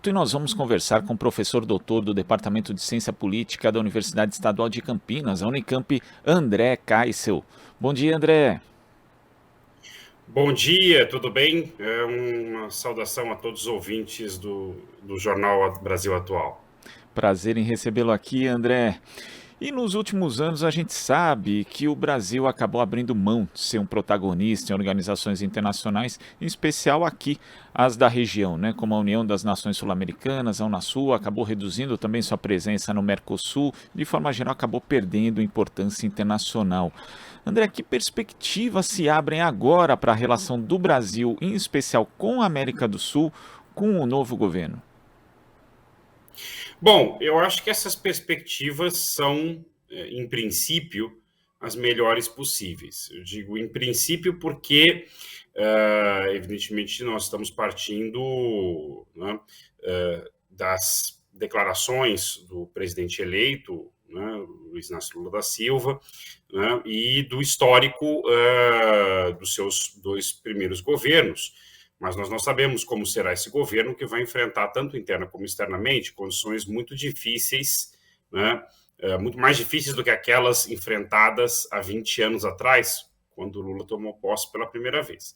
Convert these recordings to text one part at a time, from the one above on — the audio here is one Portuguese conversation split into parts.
assunto e nós vamos conversar com o professor doutor do Departamento de Ciência Política da Universidade Estadual de Campinas, a Unicamp, André Kaissel. Bom dia, André. Bom dia, tudo bem? Uma saudação a todos os ouvintes do Jornal Brasil Atual. Prazer em recebê-lo aqui, André. E nos últimos anos a gente sabe que o Brasil acabou abrindo mão de ser um protagonista em organizações internacionais, em especial aqui, as da região, né? Como a União das Nações Sul-Americanas, a Unasul, acabou reduzindo também sua presença no Mercosul, de forma geral acabou perdendo importância internacional. André, que perspectivas se abrem agora para a relação do Brasil, em especial com a América do Sul, com o novo governo? Bom, eu acho que essas perspectivas são, em princípio, as melhores possíveis. Eu digo em princípio porque, evidentemente, nós estamos partindo, né, das declarações do presidente eleito, né, Luiz Inácio Lula da Silva, né, e do histórico dos seus dois primeiros governos. Mas nós não sabemos como será esse governo, que vai enfrentar, tanto interna como externamente, condições muito difíceis, né? Muito mais difíceis do que aquelas enfrentadas há 20 anos atrás, quando Lula tomou posse pela primeira vez.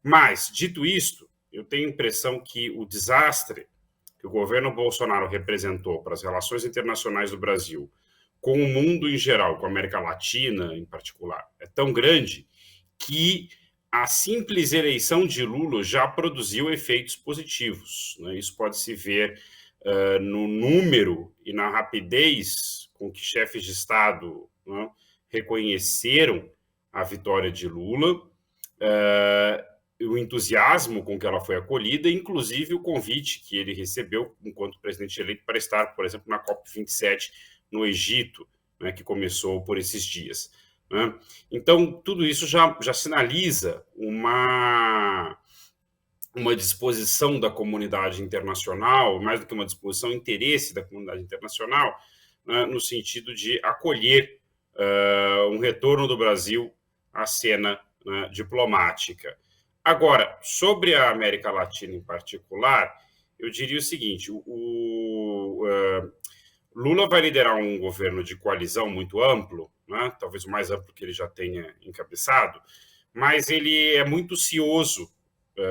Mas, dito isto, eu tenho a impressão que o desastre que o governo Bolsonaro representou para as relações internacionais do Brasil, com o mundo em geral, com a América Latina em particular, é tão grande que a simples eleição de Lula já produziu efeitos positivos, né? Isso pode se ver no número e na rapidez com que chefes de Estado, né, reconheceram a vitória de Lula, o entusiasmo com que ela foi acolhida, inclusive o convite que ele recebeu enquanto presidente eleito para estar, por exemplo, na COP27 no Egito, né, que começou por esses dias. Né? Então, tudo isso já sinaliza uma disposição da comunidade internacional, mais do que uma disposição, interesse da comunidade internacional, né, no sentido de acolher um retorno do Brasil à cena, né, diplomática. Agora, sobre a América Latina em particular, eu diria o seguinte: Lula vai liderar um governo de coalizão muito amplo, né? Talvez o mais amplo que ele já tenha encabeçado, mas ele é muito cioso,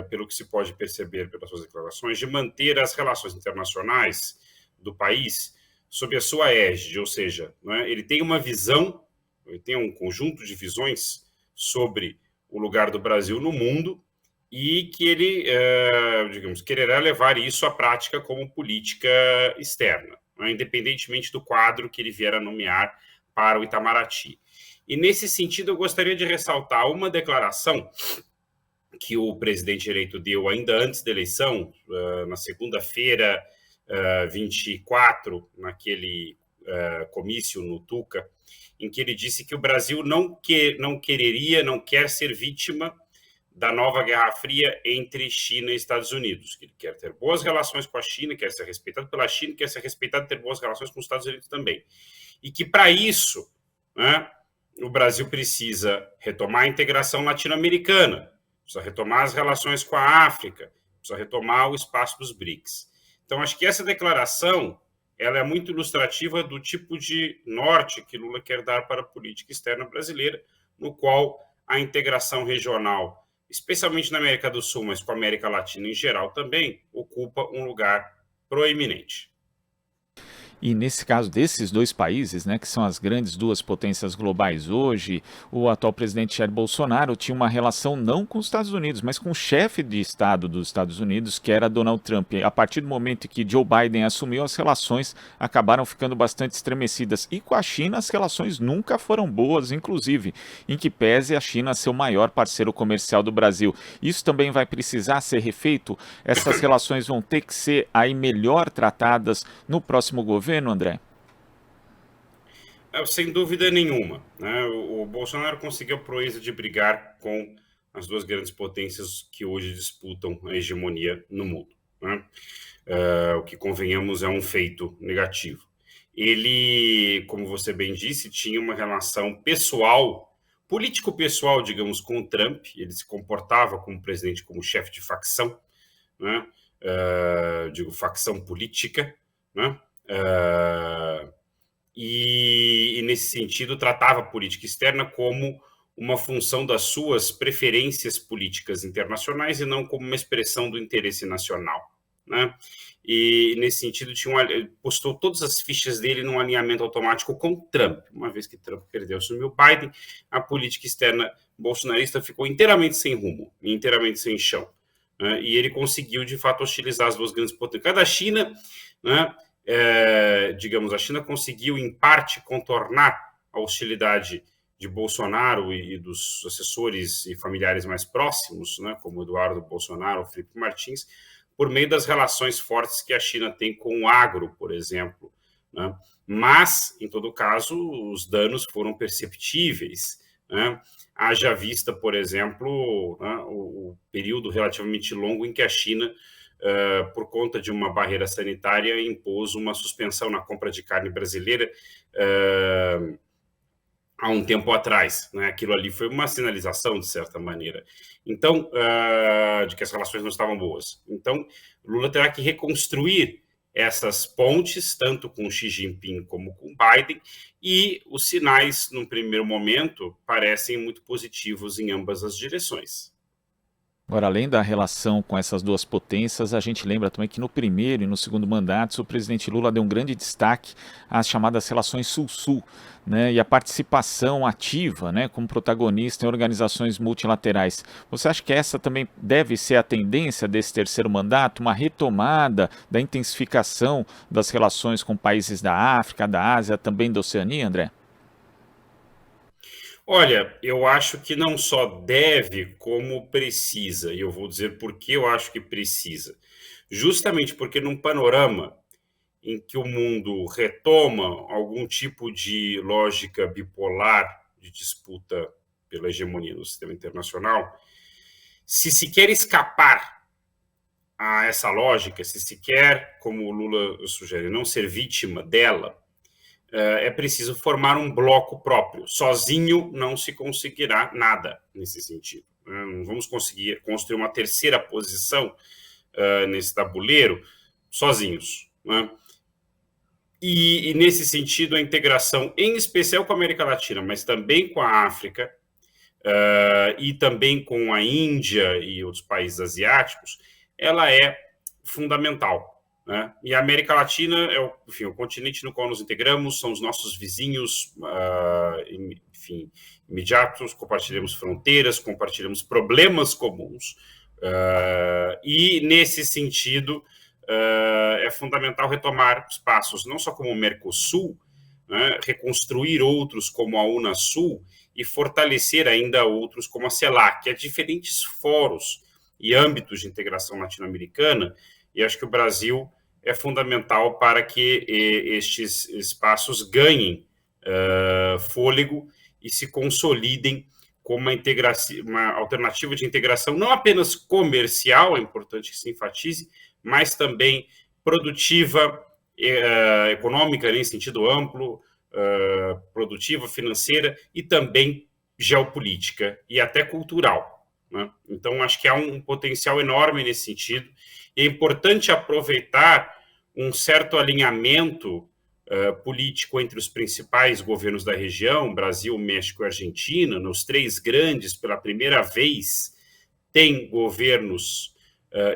pelo que se pode perceber pelas suas declarações, de manter as relações internacionais do país sob a sua égide, ou seja, né, ele tem uma visão, ele tem um conjunto de visões sobre o lugar do Brasil no mundo e que ele, digamos, quererá levar isso à prática como política externa, né, independentemente do quadro que ele vier a nomear para o Itamaraty. E, nesse sentido, eu gostaria de ressaltar uma declaração que o presidente eleito deu ainda antes da eleição, na segunda-feira, 24, naquele comício no Tuca, em que ele disse que o Brasil não quer ser vítima da nova Guerra Fria entre China e Estados Unidos, que ele quer ter boas relações com a China, quer ser respeitado pela China, quer ser respeitado e ter boas relações com os Estados Unidos também. E que, para isso, né, o Brasil precisa retomar a integração latino-americana, precisa retomar as relações com a África, precisa retomar o espaço dos BRICS. Então, acho que essa declaração ela é muito ilustrativa do tipo de norte que Lula quer dar para a política externa brasileira, no qual a integração regional, especialmente na América do Sul, mas com a América Latina em geral também, ocupa um lugar proeminente. E nesse caso desses dois países, né, que são as grandes duas potências globais hoje, o atual presidente Jair Bolsonaro tinha uma relação não com os Estados Unidos, mas com o chefe de Estado dos Estados Unidos, que era Donald Trump. A partir do momento que Joe Biden assumiu, as relações acabaram ficando bastante estremecidas. E com a China, as relações nunca foram boas, inclusive, em que pese a China ser o maior parceiro comercial do Brasil. Isso também vai precisar ser refeito? Essas relações vão ter que ser aí melhor tratadas no próximo governo, André? Sem dúvida nenhuma, né? O Bolsonaro conseguiu a proeza de brigar com as duas grandes potências que hoje disputam a hegemonia no mundo, né? O que, convenhamos, é um feito negativo. Ele, como você bem disse, tinha uma relação pessoal, político-pessoal, digamos, com o Trump. Ele se comportava como presidente, como chefe de facção, né? digo, facção política, né? E nesse sentido tratava a política externa como uma função das suas preferências políticas internacionais e não como uma expressão do interesse nacional, né? E nesse sentido postou todas as fichas dele num alinhamento automático com Trump. Uma vez que Trump perdeu, assumiu Biden, a política externa bolsonarista ficou inteiramente sem rumo, inteiramente sem chão, né? E ele conseguiu de fato hostilizar as duas grandes potências. Cada China, né? Digamos, a China conseguiu, em parte, contornar a hostilidade de Bolsonaro e dos assessores e familiares mais próximos, né, como Eduardo Bolsonaro ou Felipe Martins, por meio das relações fortes que a China tem com o agro, por exemplo, né? Mas, em todo caso, os danos foram perceptíveis, né? Haja vista, por exemplo, né, o período relativamente longo em que a China, por conta de uma barreira sanitária, impôs uma suspensão na compra de carne brasileira há um tempo atrás, né? Aquilo ali foi uma sinalização, de certa maneira, então, de que as relações não estavam boas. Então, Lula terá que reconstruir essas pontes, tanto com Xi Jinping como com Biden, e os sinais, num primeiro momento, parecem muito positivos em ambas as direções. Agora, além da relação com essas duas potências, a gente lembra também que no primeiro e no segundo mandatos, o presidente Lula deu um grande destaque às chamadas relações Sul-Sul, né, e a participação ativa, né, como protagonista em organizações multilaterais. Você acha que essa também deve ser a tendência desse terceiro mandato, uma retomada da intensificação das relações com países da África, da Ásia, também da Oceania, André? Olha, eu acho que não só deve, como precisa. E eu vou dizer por que eu acho que precisa. Justamente porque num panorama em que o mundo retoma algum tipo de lógica bipolar de disputa pela hegemonia no sistema internacional, se quer escapar a essa lógica, se quer, como o Lula sugere, não ser vítima dela, é preciso formar um bloco próprio. Sozinho não se conseguirá nada nesse sentido. Não vamos conseguir construir uma terceira posição nesse tabuleiro sozinhos, né? E nesse sentido, a integração, em especial com a América Latina, mas também com a África, e também com a Índia e outros países asiáticos, ela é fundamental, né? E a América Latina é o continente no qual nos integramos, são os nossos vizinhos, enfim, imediatos, compartilhamos fronteiras, compartilhamos problemas comuns, e nesse sentido é fundamental retomar espaços, não só como o Mercosul, né, reconstruir outros como a Unasul e fortalecer ainda outros como a CELAC, que é diferentes fóruns e âmbitos de integração latino-americana, e acho que o Brasil é fundamental para que estes espaços ganhem fôlego e se consolidem como uma alternativa de integração não apenas comercial, é importante que se enfatize, mas também produtiva, econômica, em sentido amplo, produtiva, financeira e também geopolítica e até cultural, né? Então, acho que há um potencial enorme nesse sentido. E é importante aproveitar um certo alinhamento político entre os principais governos da região, Brasil, México e Argentina. Nos três grandes, pela primeira vez, tem governos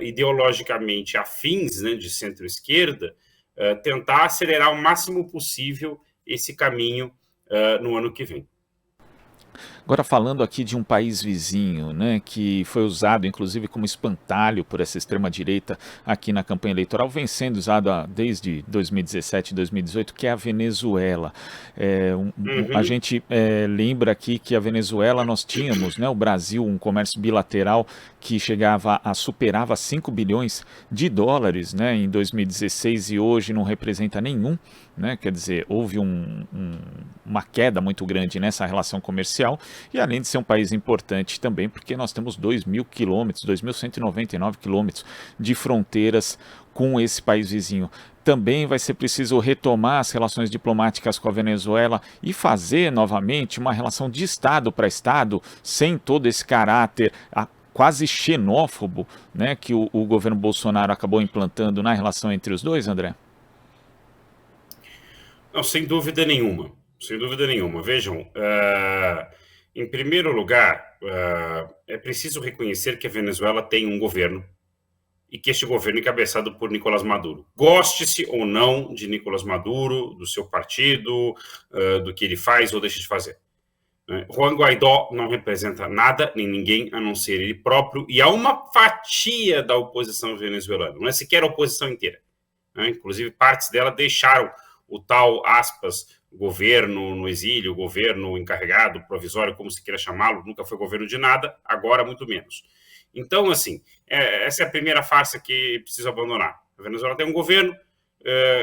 ideologicamente afins, né, de centro-esquerda, tentar acelerar o máximo possível esse caminho no ano que vem. Agora falando aqui de um país vizinho, né, que foi usado inclusive como espantalho por essa extrema-direita aqui na campanha eleitoral, vem sendo usado desde 2017, 2018, que é a Venezuela. A gente lembra aqui que a Venezuela nós tínhamos, né, o Brasil, um comércio bilateral que superava 5 bilhões de dólares, né, em 2016 e hoje não representa nenhum, né, quer dizer, houve uma queda muito grande nessa relação comercial. E além de ser um país importante também, porque nós temos 2.000 quilômetros, 2.199 quilômetros de fronteiras com esse país vizinho. Também vai ser preciso retomar as relações diplomáticas com a Venezuela e fazer novamente uma relação de Estado para Estado, sem todo esse caráter quase xenófobo, né, que o governo Bolsonaro acabou implantando na relação entre os dois, André? Não, sem dúvida nenhuma. Sem dúvida nenhuma. Vejam, em primeiro lugar, é preciso reconhecer que a Venezuela tem um governo e que este governo é encabeçado por Nicolás Maduro. Goste-se ou não de Nicolás Maduro, do seu partido, do que ele faz ou deixa de fazer. Juan Guaidó não representa nada nem ninguém a não ser ele próprio, e há uma fatia da oposição venezuelana, não é sequer a oposição inteira. Inclusive, partes dela deixaram o tal, aspas, governo no exílio, governo encarregado, provisório, como se queira chamá-lo, nunca foi governo de nada, agora muito menos. Então, assim, essa é a primeira farsa que precisa abandonar. A Venezuela tem um governo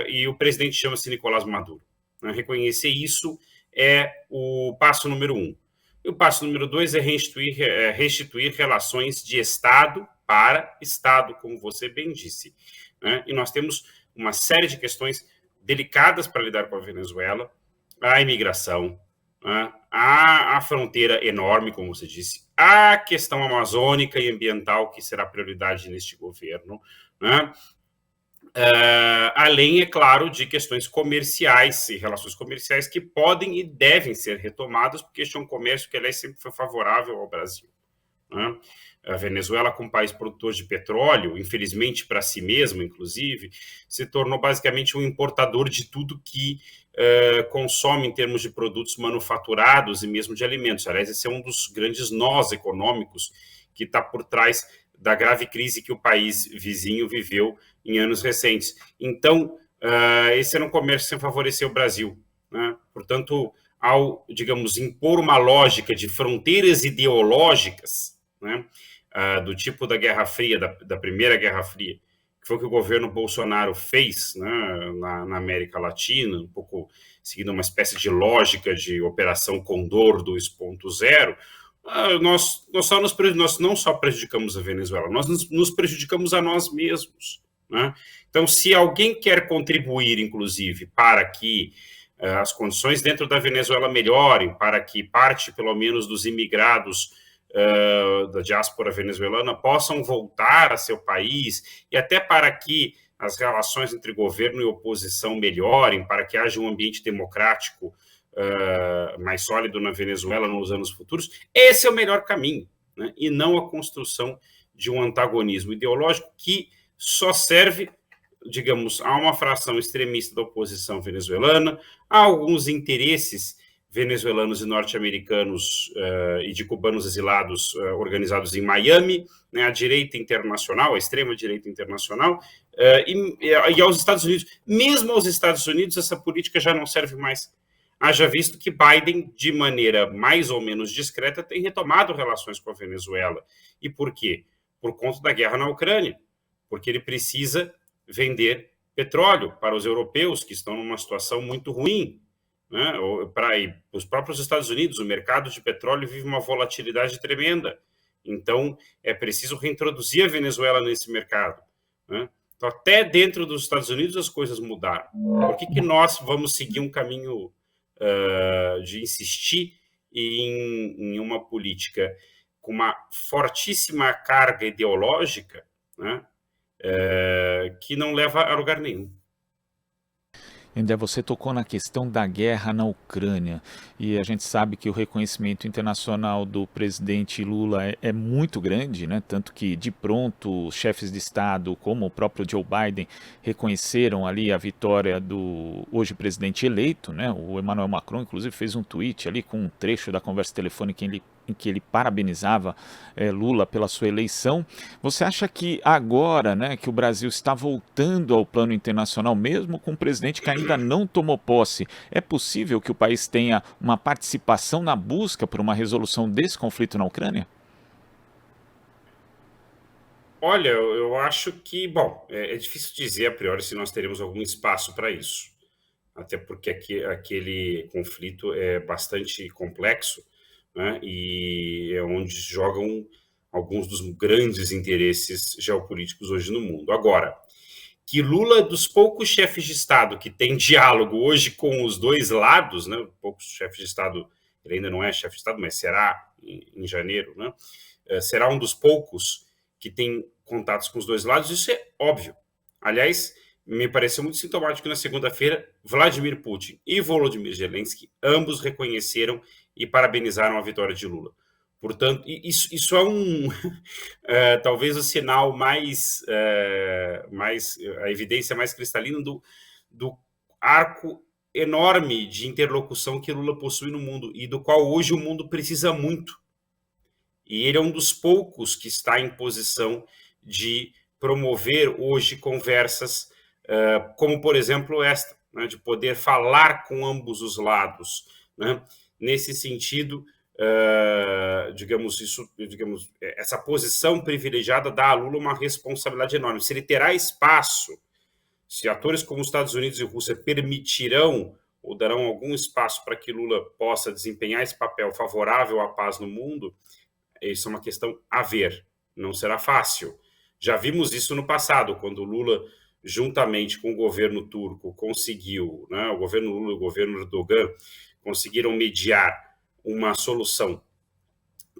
e o presidente chama-se Nicolás Maduro. Reconhecer isso é o passo número 1. E o passo número 2 é restituir relações de Estado para Estado, como você bem disse. E nós temos uma série de questões delicadas para lidar com a Venezuela, a imigração, a fronteira enorme, como você disse, a questão amazônica e ambiental, que será prioridade neste governo, além, é claro, de questões comerciais e relações comerciais que podem e devem ser retomadas, porque este é um comércio que, aliás, sempre foi favorável ao Brasil. A Venezuela, como país produtor de petróleo, infelizmente para si mesmo, inclusive, se tornou basicamente um importador de tudo que consome em termos de produtos manufaturados e mesmo de alimentos. Aliás, esse é um dos grandes nós econômicos que está por trás da grave crise que o país vizinho viveu em anos recentes. Então, esse era um comércio sem favorecer o Brasil. Portanto, ao, digamos, impor uma lógica de fronteiras ideológicas, do tipo da Guerra Fria, da Primeira Guerra Fria, que foi o que o governo Bolsonaro fez na América Latina, um pouco seguindo uma espécie de lógica de Operação Condor 2.0, nós não só prejudicamos a Venezuela, nós nos prejudicamos a nós mesmos. Então, se alguém quer contribuir, inclusive, para que as condições dentro da Venezuela melhorem, para que parte, pelo menos, dos imigrados da diáspora venezuelana possam voltar a seu país, e até para que as relações entre governo e oposição melhorem, para que haja um ambiente democrático mais sólido na Venezuela nos anos futuros, esse é o melhor caminho, e não a construção de um antagonismo ideológico que só serve, digamos, a uma fração extremista da oposição venezuelana, a alguns interesses venezuelanos e norte-americanos e de cubanos exilados organizados em Miami, a direita internacional, a extrema-direita internacional, e aos Estados Unidos. Mesmo aos Estados Unidos, essa política já não serve mais. Haja visto que Biden, de maneira mais ou menos discreta, tem retomado relações com a Venezuela. E por quê? Por conta da guerra na Ucrânia. Porque ele precisa vender petróleo para os europeus, que estão numa situação muito ruim. Para os próprios Estados Unidos, o mercado de petróleo vive uma volatilidade tremenda. Então, é preciso reintroduzir a Venezuela nesse mercado. Então, até dentro dos Estados Unidos as coisas mudaram. Por que nós vamos seguir um caminho de insistir em uma política com uma fortíssima carga ideológica, que não leva a lugar nenhum? André, você tocou na questão da guerra na Ucrânia, e a gente sabe que o reconhecimento internacional do presidente Lula é muito grande, né? Tanto que, de pronto, os chefes de Estado, como o próprio Joe Biden, reconheceram ali a vitória do hoje presidente eleito, né? O Emmanuel Macron, inclusive, fez um tweet ali com um trecho da conversa telefônica em que ele parabenizava Lula pela sua eleição. Você acha que agora, né, que o Brasil está voltando ao plano internacional, mesmo com um presidente que ainda não tomou posse, é possível que o país tenha uma participação na busca por uma resolução desse conflito na Ucrânia? Olha, eu acho que, bom, é difícil dizer a priori se nós teremos algum espaço para isso, até porque aquele conflito é bastante complexo, e é onde jogam alguns dos grandes interesses geopolíticos hoje no mundo. Agora, que Lula é dos poucos chefes de Estado que tem diálogo hoje com os dois lados, poucos chefes de Estado, ele ainda não é chefe de Estado, mas será em janeiro, será um dos poucos que tem contatos com os dois lados, isso é óbvio. Aliás, me pareceu muito sintomático que na segunda-feira, Vladimir Putin e Volodymyr Zelensky ambos reconheceram e parabenizaram a vitória de Lula. Portanto, isso é talvez o sinal a evidência mais cristalina do arco enorme de interlocução que Lula possui no mundo e do qual hoje o mundo precisa muito. E ele é um dos poucos que está em posição de promover hoje conversas como, por exemplo, esta, né, de poder falar com ambos os lados, né? Nesse sentido, essa posição privilegiada dá a Lula uma responsabilidade enorme. Se ele terá espaço, se atores como os Estados Unidos e Rússia permitirão ou darão algum espaço para que Lula possa desempenhar esse papel favorável à paz no mundo, isso é uma questão a ver. Não será fácil. Já vimos isso no passado, quando Lula, juntamente com o governo turco, conseguiu, né, o governo Lula e o governo Erdogan, conseguiram mediar uma solução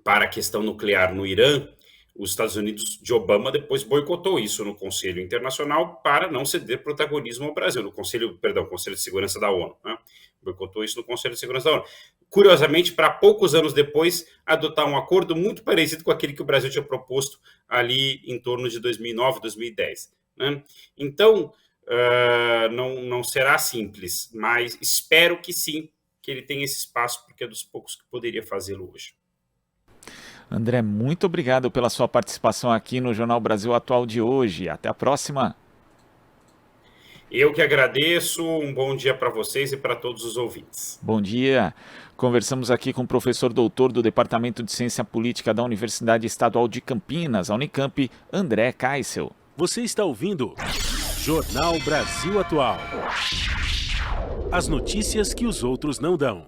para a questão nuclear no Irã. Os Estados Unidos de Obama depois boicotou isso no Conselho Internacional para não ceder protagonismo ao Brasil, no Conselho de Segurança da ONU, né? Boicotou isso no Conselho de Segurança da ONU. Curiosamente, para poucos anos depois, adotar um acordo muito parecido com aquele que o Brasil tinha proposto ali em torno de 2009, 2010. Né? Então, não será simples, mas espero que sim, que ele tenha esse espaço, porque é dos poucos que poderia fazê-lo hoje. André, muito obrigado pela sua participação aqui no Jornal Brasil Atual de hoje. Até a próxima. Eu que agradeço, um bom dia para vocês e para todos os ouvintes. Bom dia. Conversamos aqui com o professor doutor do Departamento de Ciência Política da Universidade Estadual de Campinas, a Unicamp, André Kaissel. Você está ouvindo Jornal Brasil Atual. As notícias que os outros não dão.